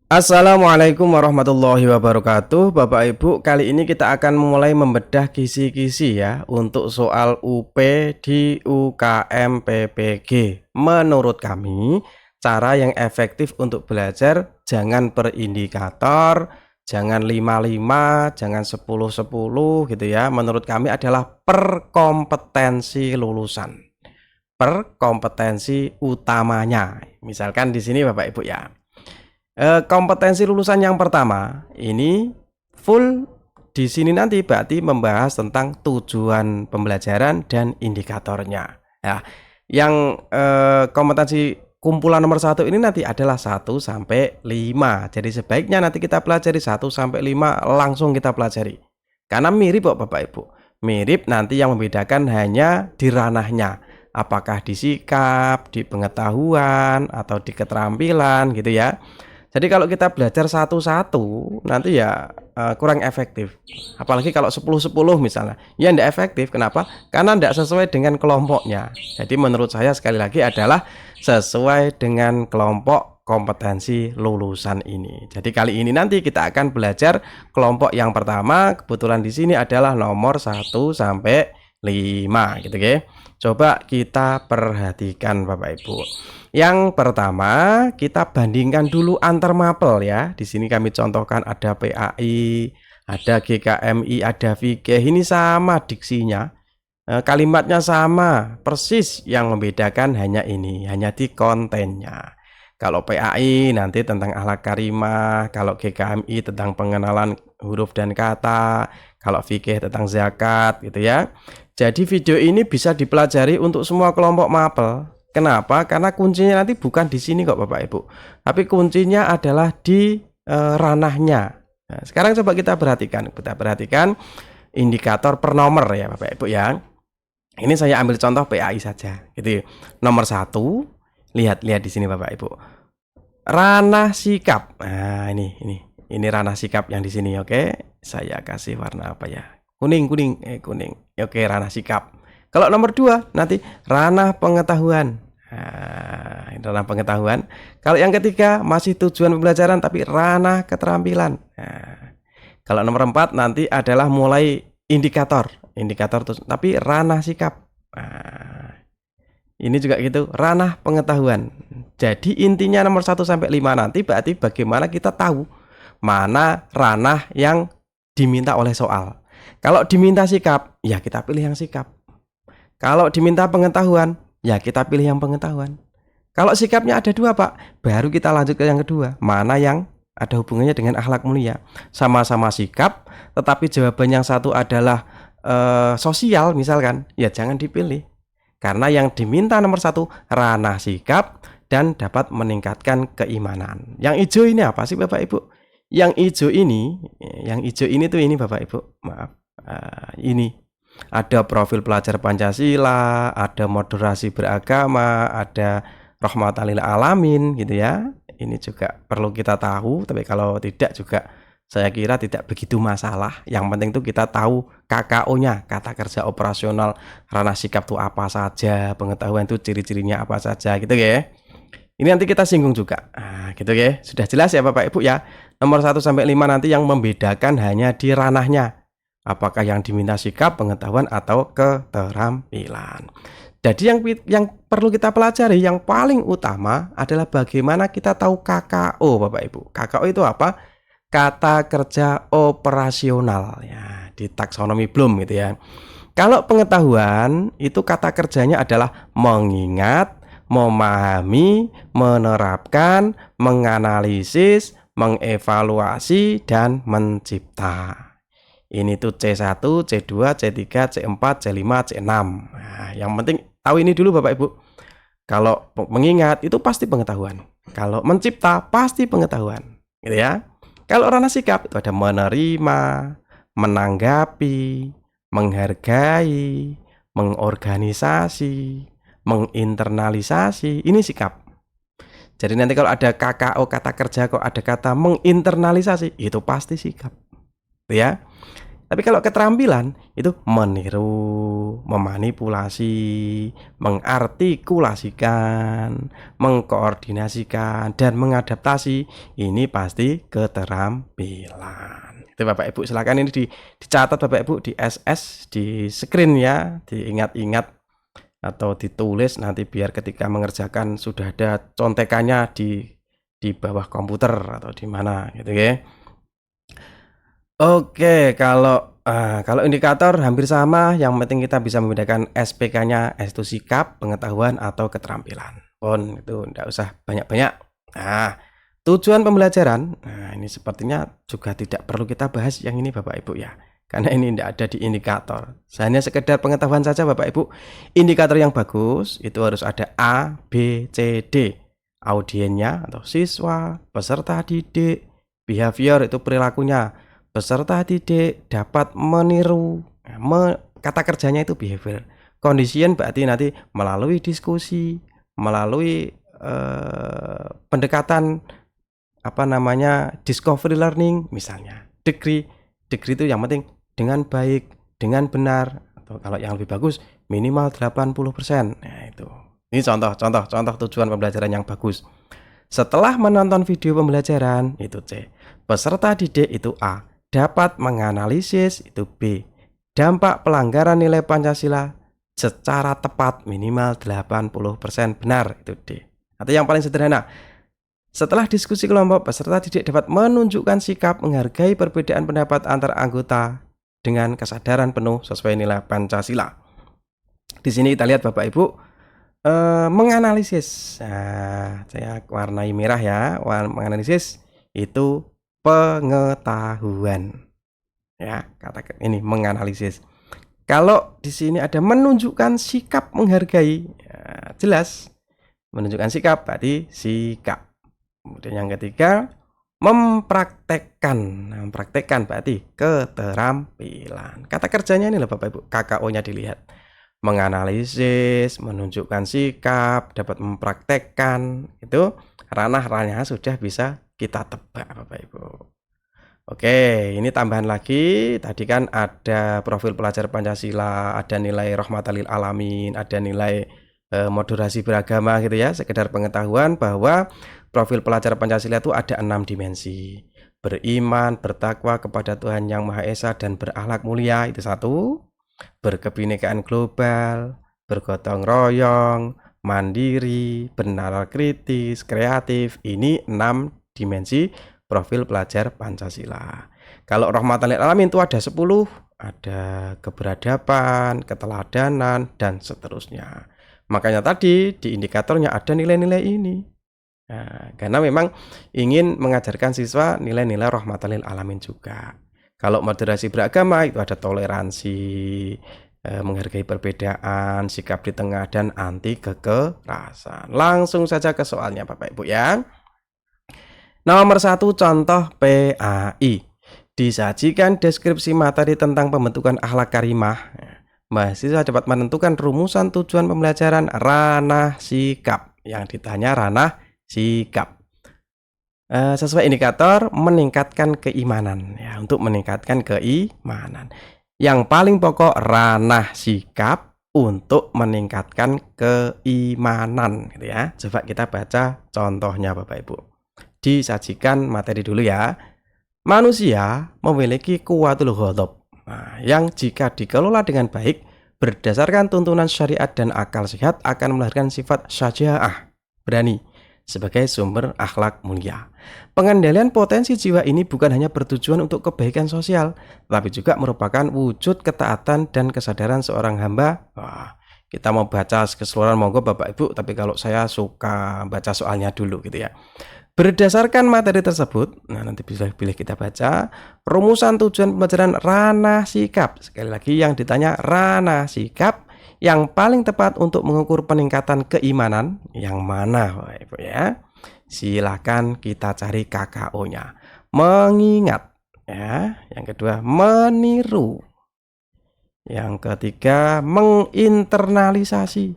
Assalamualaikum warahmatullahi wabarakatuh. Bapak Ibu, kali ini kita akan mulai membedah kisi-kisi ya untuk soal UP di UKM PPG. Menurut kami, cara yang efektif untuk belajar jangan per indikator, jangan 55, jangan 10-10 gitu ya. Menurut kami adalah per kompetensi lulusan, per kompetensi utamanya. Misalkan di sini Bapak Ibu ya. Kompetensi lulusan yang pertama ini full di sini nanti berarti membahas tentang tujuan pembelajaran dan indikatornya. Ya, yang kompetensi kumpulan nomor 1 ini nanti adalah 1 sampai 5. Jadi sebaiknya nanti kita pelajari 1 sampai 5 langsung kita pelajari. Karena mirip kok Bapak Ibu. Mirip, nanti yang membedakan hanya di ranahnya. Apakah di sikap, di pengetahuan, atau di keterampilan gitu ya. Jadi kalau kita belajar satu-satu nanti ya kurang efektif. Apalagi kalau 10-10 misalnya, ya tidak efektif. Kenapa? Karena tidak sesuai dengan kelompoknya. Jadi menurut saya sekali lagi adalah sesuai dengan kelompok kompetensi lulusan ini. Jadi kali ini nanti kita akan belajar kelompok yang pertama. Kebetulan di sini adalah nomor 1 sampai 5 gitu ya. Coba kita perhatikan Bapak Ibu. Yang pertama, kita bandingkan dulu antar mapel ya. Di sini kami contohkan ada PAI, ada GKMI, ada fikih. Ini sama diksinya. Kalimatnya sama, persis, yang membedakan hanya ini, hanya di kontennya. Kalau PAI nanti tentang akhlak karimah, kalau GKMI tentang pengenalan huruf dan kata, kalau fikih tentang zakat gitu ya. Jadi video ini bisa dipelajari untuk semua kelompok mapel. Kenapa? Karena kuncinya nanti bukan di sini kok Bapak Ibu, tapi kuncinya adalah di ranahnya. Nah, sekarang coba kita perhatikan indikator per nomor ya Bapak Ibu ya. Ini saya ambil contoh PAI saja gitu. Nomor 1, lihat di sini Bapak Ibu. Ranah sikap. Nah, ini ranah sikap yang di sini, oke. Saya kasih warna apa ya? Kuning. Oke, ranah sikap. Kalau nomor 2 nanti ranah pengetahuan. Nah, ini ranah pengetahuan. Kalau yang ketiga masih tujuan pembelajaran tapi ranah keterampilan. Nah, kalau nomor 4 nanti adalah mulai indikator tapi ranah sikap. Nah, ini juga gitu, ranah pengetahuan. Jadi intinya nomor 1 sampai 5 nanti berarti bagaimana kita tahu mana ranah yang diminta oleh soal. Kalau diminta sikap, ya kita pilih yang sikap. Kalau diminta pengetahuan, ya kita pilih yang pengetahuan. Kalau sikapnya ada 2 Pak, baru kita lanjut ke yang kedua. Mana yang ada hubungannya dengan akhlak mulia. Sama-sama sikap, tetapi jawaban yang satu adalah sosial misalkan, ya jangan dipilih. Karena yang diminta nomor 1 ranah sikap dan dapat meningkatkan keimanan. Yang hijau ini apa sih Bapak Ibu? Yang hijau ini tuh ini Bapak Ibu, maaf. Ini ada profil pelajar Pancasila, ada moderasi beragama, ada rahmatan lil alamin gitu ya. Ini juga perlu kita tahu, tapi kalau tidak juga saya kira tidak begitu masalah. Yang penting tuh kita tahu KKO-nya, kata kerja operasional, ranah sikap tuh apa saja, pengetahuan tuh ciri-cirinya apa saja gitu ya. Ini nanti kita singgung juga. Nah, gitu ya. Sudah jelas ya Bapak Ibu ya. Nomor 1 sampai 5 nanti yang membedakan hanya di ranahnya. Apakah yang diminta sikap, pengetahuan, atau keterampilan. Jadi yang perlu kita pelajari yang paling utama adalah bagaimana kita tahu KKO Bapak Ibu. KKO itu apa? Kata kerja operasional ya, di taksonomi Bloom gitu ya. Kalau pengetahuan itu kata kerjanya adalah mengingat, memahami, menerapkan, menganalisis, mengevaluasi, dan mencipta. Ini tuh C1, C2, C3, C4, C5, C6. Nah, yang penting tahu ini dulu Bapak Ibu. Kalau mengingat itu pasti pengetahuan. Kalau mencipta pasti pengetahuan. Gitu ya. Kalau ranah sikap itu ada menerima, menanggapi, menghargai, mengorganisasi, menginternalisasi. Ini sikap. Jadi nanti kalau ada KKO kata kerja kok ada kata menginternalisasi, itu pasti sikap. Ya. Tapi kalau keterampilan itu meniru, memanipulasi, mengartikulasikan, mengkoordinasikan, dan mengadaptasi. Ini pasti keterampilan. Itu Bapak Ibu, silakan ini dicatat Bapak Ibu di SS, di screen ya, diingat-ingat atau ditulis nanti biar ketika mengerjakan sudah ada contekannya di bawah komputer atau di mana gitu ya. Oke, kalau indikator hampir sama, yang penting kita bisa membedakan SPK-nya, itu sikap, pengetahuan, atau keterampilan. Pun itu enggak usah banyak-banyak. Nah, tujuan pembelajaran, nah ini sepertinya juga tidak perlu kita bahas yang ini Bapak Ibu ya. Karena ini tidak ada di indikator. Hanya sekedar pengetahuan saja Bapak Ibu. Indikator yang bagus itu harus ada A, B, C, D. Audiennya atau siswa, peserta didik, behavior itu perilakunya. Peserta didik dapat meniru, kata kerjanya itu behavior. Condition berarti nanti melalui diskusi, melalui pendekatan discovery learning misalnya. Degree itu yang penting dengan baik, dengan benar, atau kalau yang lebih bagus minimal 80%. Nah itu. Ini contoh tujuan pembelajaran yang bagus. Setelah menonton video pembelajaran itu C. Peserta didik itu A. Dapat menganalisis itu B. Dampak pelanggaran nilai Pancasila secara tepat minimal 80% benar itu D. Atau yang paling sederhana, setelah diskusi kelompok, peserta didik dapat menunjukkan sikap menghargai perbedaan pendapat antar anggota dengan kesadaran penuh sesuai nilai Pancasila. Di sini kita lihat Bapak Ibu menganalisis. Nah, saya warnai merah ya. Menganalisis itu pengetahuan. Ya, kata ini menganalisis. Kalau di sini ada menunjukkan sikap menghargai, ya, jelas menunjukkan sikap berarti sikap. Kemudian yang ketiga mempraktekkan berarti keterampilan. Kata kerjanya ini loh Bapak Ibu, KKO-nya dilihat. Menganalisis, menunjukkan sikap, dapat mempraktekkan, itu ranah-ranahnya sudah bisa kita tebak Bapak Ibu. Oke, ini tambahan lagi. Tadi kan ada profil pelajar Pancasila, ada nilai rahmatan lil alamin, ada nilai moderasi beragama gitu ya. Sekedar pengetahuan bahwa profil pelajar Pancasila itu ada 6 dimensi. Beriman, bertakwa kepada Tuhan Yang Maha Esa dan berakhlak mulia itu 1. Berkebinekaan global, bergotong royong, mandiri, bernalar kritis, kreatif. Ini 6 dimensi profil pelajar Pancasila. Kalau rahmatan lil alamin itu ada 10, ada keberadaban, keteladanan, dan seterusnya. Makanya tadi di indikatornya ada nilai-nilai ini. Nah, karena memang ingin mengajarkan siswa nilai-nilai rahmatan lil alamin juga. Kalau moderasi beragama itu ada toleransi, menghargai perbedaan, sikap di tengah, dan anti kekerasan. Langsung saja ke soalnya Bapak Ibu ya. Nomor 1 contoh PAI. Disajikan deskripsi materi tentang pembentukan akhlak karimah. Mahasiswa dapat menentukan rumusan tujuan pembelajaran ranah sikap. Yang ditanya ranah sikap. Sesuai indikator meningkatkan keimanan ya, untuk meningkatkan keimanan. Yang paling pokok ranah sikap untuk meningkatkan keimanan gitu ya. Coba kita baca contohnya Bapak Ibu. Disajikan materi dulu ya. Manusia memiliki quwwatul ghadab. Nah, yang jika dikelola dengan baik berdasarkan tuntunan syariat dan akal sehat akan melahirkan sifat syaja'ah, berani, sebagai sumber akhlak mulia. Pengendalian potensi jiwa ini bukan hanya bertujuan untuk kebaikan sosial, tapi juga merupakan wujud ketaatan dan kesadaran seorang hamba. Wah, kita mau baca keseluruhan monggo Bapak Ibu, tapi kalau saya suka baca soalnya dulu gitu ya. Berdasarkan materi tersebut, nah nanti bisa pilih kita baca rumusan tujuan pembelajaran ranah sikap. Sekali lagi yang ditanya ranah sikap yang paling tepat untuk mengukur peningkatan keimanan yang mana Bapak Ibu ya. Silakan kita cari KKO-nya. Mengingat ya, yang kedua meniru. Yang ketiga menginternalisasi.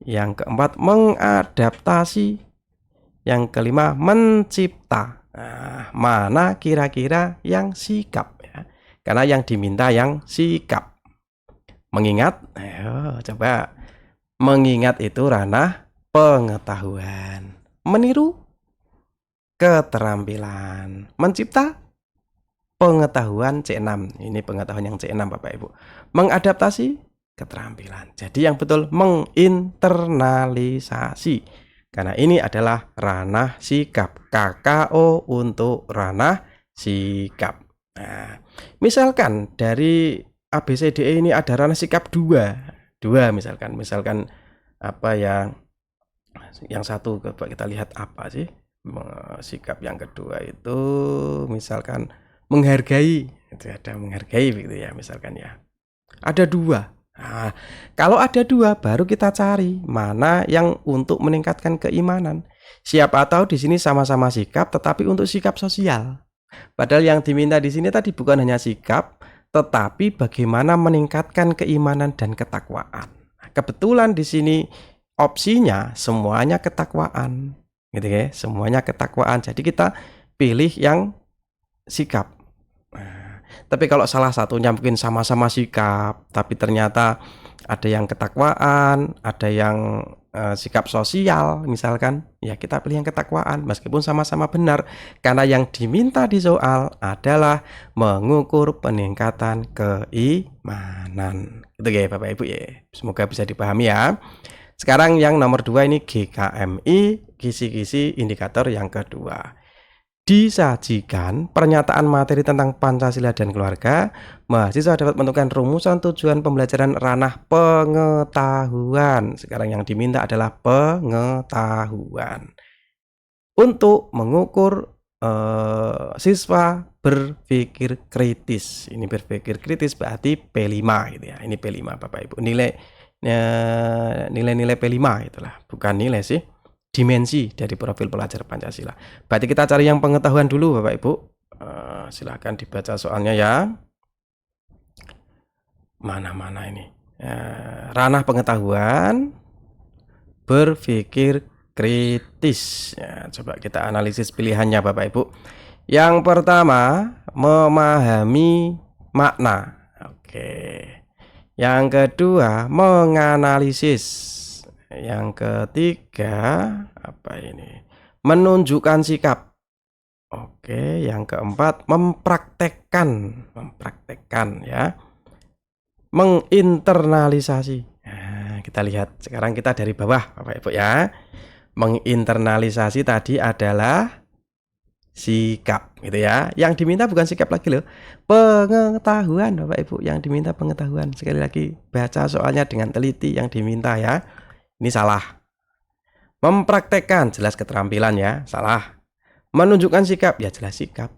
Yang keempat mengadaptasi. Yang kelima mencipta. Nah, mana kira-kira yang sikap ya? karena yang diminta yang sikap. Mengingat, ayo coba. Mengingat itu ranah pengetahuan. Meniru, keterampilan. Mencipta, pengetahuan C6. Ini pengetahuan yang C6 Bapak Ibu. Mengadaptasi, keterampilan. Jadi yang betul menginternalisasi. Karena ini adalah ranah sikap. KKO untuk ranah sikap. Nah, misalkan dari ABCDE ini ada ranah sikap 2 misalkan apa yang satu, coba kita lihat apa sih sikap yang kedua itu, misalkan menghargai, itu ada menghargai gitu ya, misalkan ya ada 2. Nah, kalau ada 2 baru kita cari mana yang untuk meningkatkan keimanan. Siapa tahu di sini sama-sama sikap tetapi untuk sikap sosial. Padahal yang diminta di sini tadi bukan hanya sikap, tetapi bagaimana meningkatkan keimanan dan ketakwaan. Kebetulan di sini opsinya semuanya ketakwaan, gitu ya, semuanya ketakwaan. Jadi kita pilih yang sikap. Tapi kalau salah satunya mungkin sama-sama sikap, tapi ternyata ada yang ketakwaan, ada yang sikap sosial misalkan, ya kita pilih yang ketakwaan meskipun sama-sama benar, karena yang diminta di soal adalah mengukur peningkatan keimanan. Itu ya Bapak Ibu ya. Semoga bisa dipahami ya. Sekarang yang nomor 2 ini GKMI, kisi-kisi indikator yang kedua. Disajikan pernyataan materi tentang Pancasila dan keluarga, mahasiswa dapat menentukan rumusan tujuan pembelajaran ranah pengetahuan. Sekarang yang diminta adalah pengetahuan. Untuk mengukur siswa berpikir kritis. Ini berpikir kritis berarti P5 gitu ya. Ini P5 Bapak Ibu. Nilai-nilai P5 itulah, bukan nilai sih. Dimensi dari profil pelajar Pancasila. Berarti kita cari yang pengetahuan dulu Bapak Ibu. Silahkan dibaca soalnya ya. Mana-mana ini. Ranah pengetahuan, berpikir kritis. Ya, coba kita analisis pilihannya Bapak Ibu. Yang pertama, memahami makna. Oke. Yang kedua, menganalisis. Yang ketiga, apa ini? Menunjukkan sikap. Oke, yang keempat, mempraktekkan ya. Menginternalisasi. Nah, kita lihat sekarang kita dari bawah Bapak Ibu ya. Menginternalisasi tadi adalah sikap gitu ya. Yang diminta bukan sikap lagi loh. Pengetahuan Bapak Ibu, yang diminta pengetahuan. Sekali lagi baca soalnya dengan teliti, yang diminta ya. Ini salah. Mempraktekkan jelas keterampilan ya, salah. Menunjukkan sikap ya jelas sikap.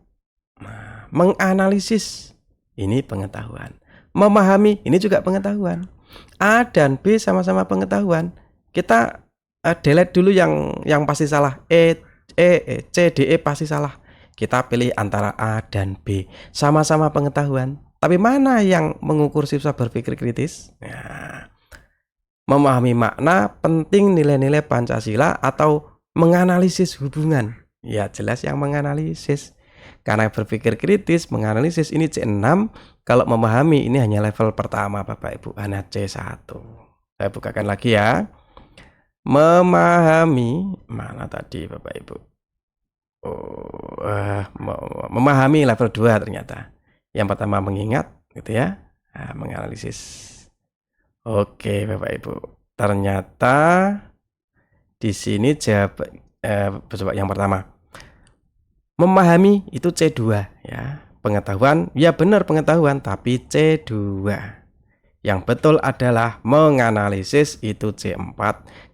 Nah, menganalisis ini pengetahuan. Memahami ini juga pengetahuan. A dan B sama-sama pengetahuan. Kita delete dulu yang pasti salah. C, D, E pasti salah. Kita pilih antara A dan B. Sama-sama pengetahuan. Tapi mana yang mengukur siswa berpikir kritis? Nah, memahami makna, penting nilai-nilai Pancasila, atau menganalisis hubungan. Ya jelas yang menganalisis. Karena berpikir kritis, menganalisis ini C6. Kalau memahami ini hanya level pertama Bapak Ibu, hanya C1. Saya bukakan lagi ya. Memahami, mana tadi Bapak Ibu? Memahami level 2 ternyata. Yang pertama mengingat gitu ya. Nah, menganalisis. Oke Bapak Ibu, ternyata di sini coba yang pertama. Memahami itu C2 ya. Pengetahuan, ya benar pengetahuan, tapi C2. Yang betul adalah menganalisis itu C4,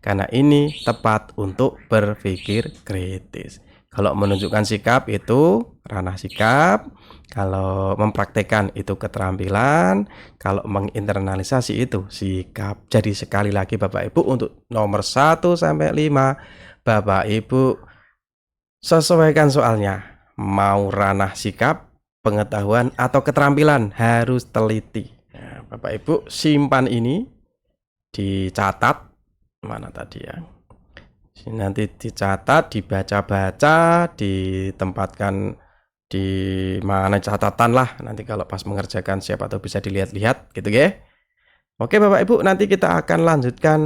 karena ini tepat untuk berpikir kritis. Kalau menunjukkan sikap itu ranah sikap, kalau mempraktekkan itu keterampilan, kalau menginternalisasi itu sikap. Jadi sekali lagi Bapak Ibu, untuk nomor 1 sampai 5 Bapak Ibu sesuaikan soalnya. Mau ranah sikap, pengetahuan, atau keterampilan, harus teliti. Nah, Bapak Ibu simpan ini, dicatat, mana tadi ya, nanti dicatat, dibaca-baca, ditempatkan di mana catatan lah, nanti kalau pas mengerjakan siapa tahu bisa dilihat-lihat gitu ya. Oke Bapak Ibu, nanti kita akan lanjutkan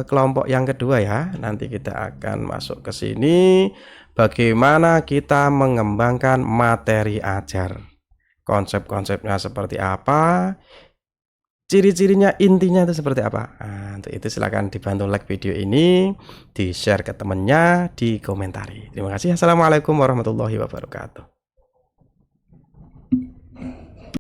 kelompok yang kedua ya. Nanti kita akan masuk ke sini, bagaimana kita mengembangkan materi ajar. Konsep-konsepnya seperti apa, ciri-cirinya, intinya itu seperti apa. Nah, untuk itu silakan dibantu like video ini, di-share ke temennya, dikomentari. Terima kasih. Assalamualaikum warahmatullahi wabarakatuh.